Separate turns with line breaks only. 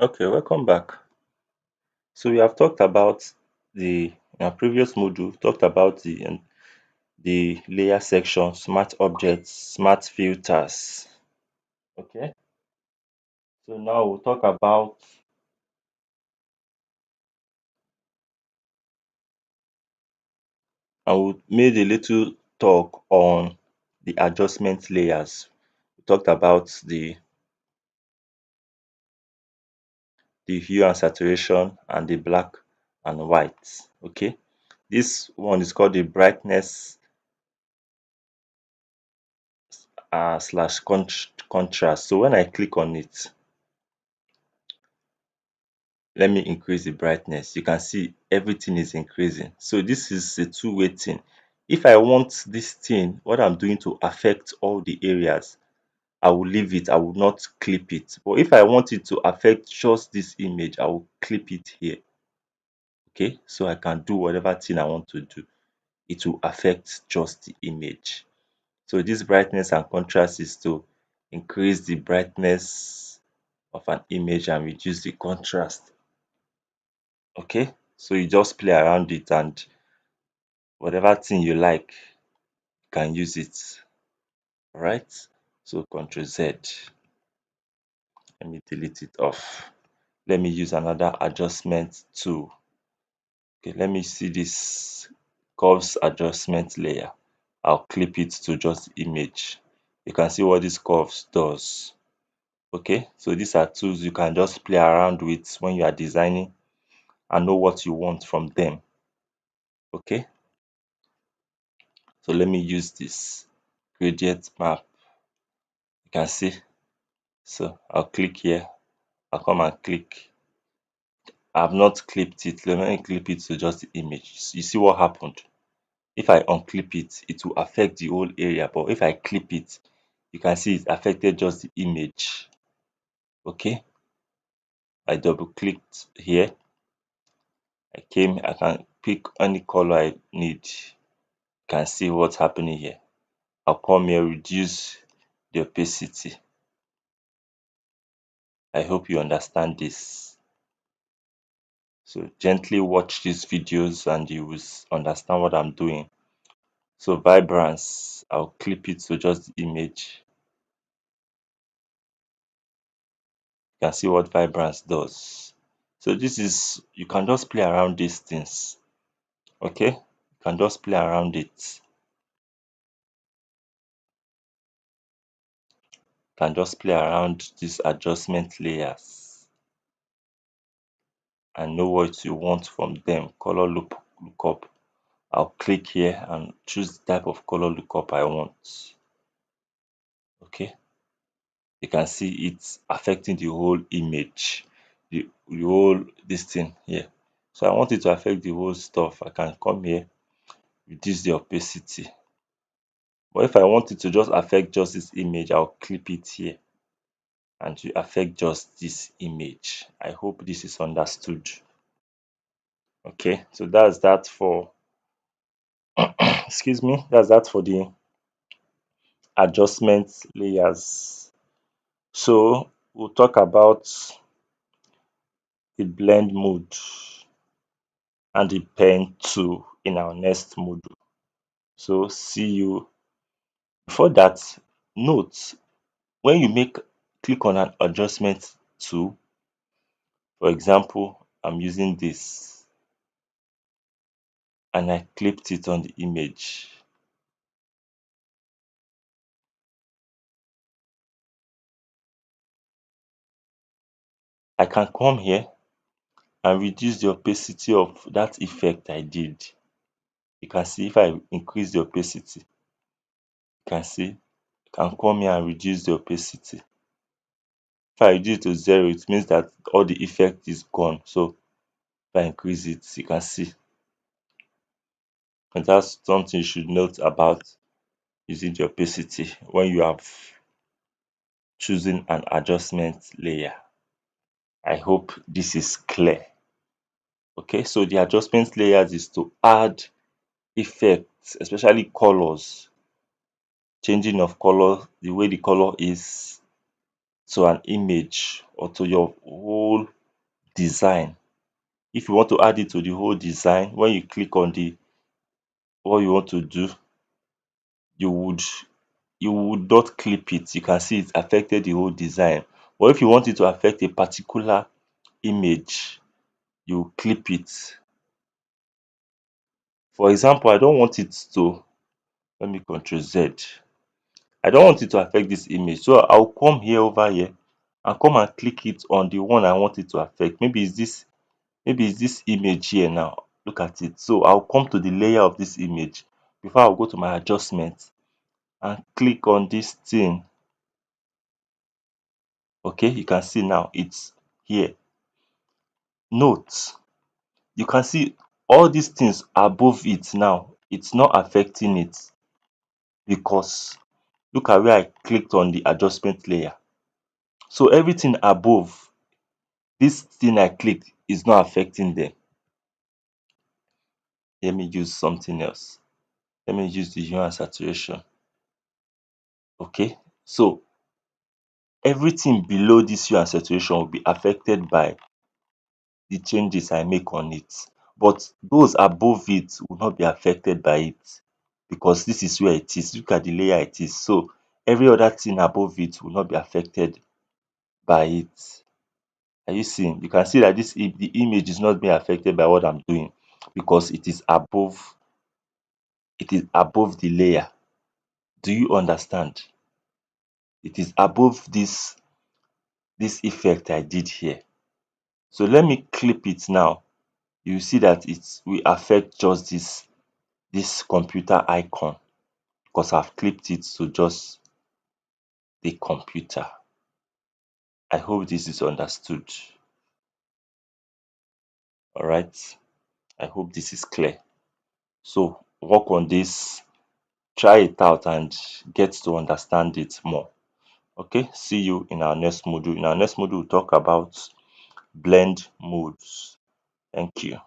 Okay, welcome back. So we have talked about the in our previous module, talked about the layer section, smart objects, smart filters. Okay. So now we'll talk about and we made a little talk on the adjustment layers. We talked about the hue and saturation and the black and white. Okay. This one is called the brightness slash contrast. So when I click on it, let me increase the brightness. You can see everything is increasing. So this is a two-way thing. If I want this thing, what I'm doing to affect all the areas, I will leave it. I will not clip it. But if I want it to affect just this image, I will clip it here. Okay, so I can do whatever thing I want to do. It will affect just the image. So this brightness and contrast is to increase the brightness of an image and reduce the contrast. Okay, so you just play around it and whatever thing you like, you can use it. Alright, so Ctrl Z. Let me delete it off. Let me use another adjustment tool. Okay, let me see this curves adjustment layer. I'll clip it to just image. You can see what this curves does. Okay, so these are tools you can just play around with when you are designing and know what you want from them. Okay, so let me use this gradient map. You can see. So I'll click here. I'll come and click. I've not clipped it. Let me clip it to just the image. You see what happened? If I unclip it, it will affect the whole area. But if I clip it, you can see it affected just the image. Okay. I double clicked here. I can pick any color I need. You can see what's happening here. I'll come here, reduce the opacity. I hope you understand this. So gently watch these videos and you will understand what I'm doing. So vibrance, I'll clip it to just the image. You can see what vibrance does. So this is, you can just play around these things. Okay? You can just play around it. You can just play around these adjustment layers and know what you want from them. Color lookup. I'll click here and choose the type of color lookup I want. Okay? You can see it's affecting the whole image, the whole this thing here. So I want it to affect the whole stuff. I can come here, reduce the opacity. But if I want it to just affect just this image, I'll clip it here and to affect just this image. I hope this is understood. Okay, so that's that for excuse me, that's that for the adjustment layers. So we'll talk about the blend mode and the pen tool in our next module. So see you. Before that, note when you make click on an adjustment tool, for example, I'm using this and I clipped it on the image. I can come here and reduce the opacity of that effect I did. You can see if I increase the opacity, you can see I can come here and reduce the opacity. If I reduce it to 0, it means that all the effect is gone. So if I increase it, you can see. And that's something you should note about using the opacity when you have chosen an adjustment layer. I hope this is clear. Okay, so the adjustment layers is to add effects, especially colors, changing of color, the way the color is, to an image or to your whole design. If you want to add it to the whole design, when you click on the what you want to do, you would you would not clip it. You can see it affected the whole design. But if you want it to affect a particular image, you clip it. For example, I don't want it to, let me Control Z. I don't want it to affect this image. So I'll come here over here and come and click it on the one I want it to affect. Maybe it's this image here now. Look at it. So I'll come to the layer of this image before I'll go to my adjustment and click on this thing. Okay, you can see now it's here. Note, you can see all these things above it now. It's not affecting it because look at where I clicked on the adjustment layer. So everything above this thing I clicked is not affecting them. Let me use something else. Let me use the hue and saturation. Okay, so everything below this hue and saturation will be affected by the changes I make on it. But those above it will not be affected by it because this is where it is. Look at the layer it is. So every other thing above it will not be affected by it. Are you seeing? You can see that the image is not being affected by what I'm doing because it is above the layer. Do you understand? It is above this effect I did here. So let me clip it now. You see that it will affect just this computer icon because I've clipped it to just the computer. I hope this is understood. All right. I hope this is clear. So work on this, try it out and get to understand it more. Okay, see you in our next module. In our next module, we'll talk about blend modes. Thank you.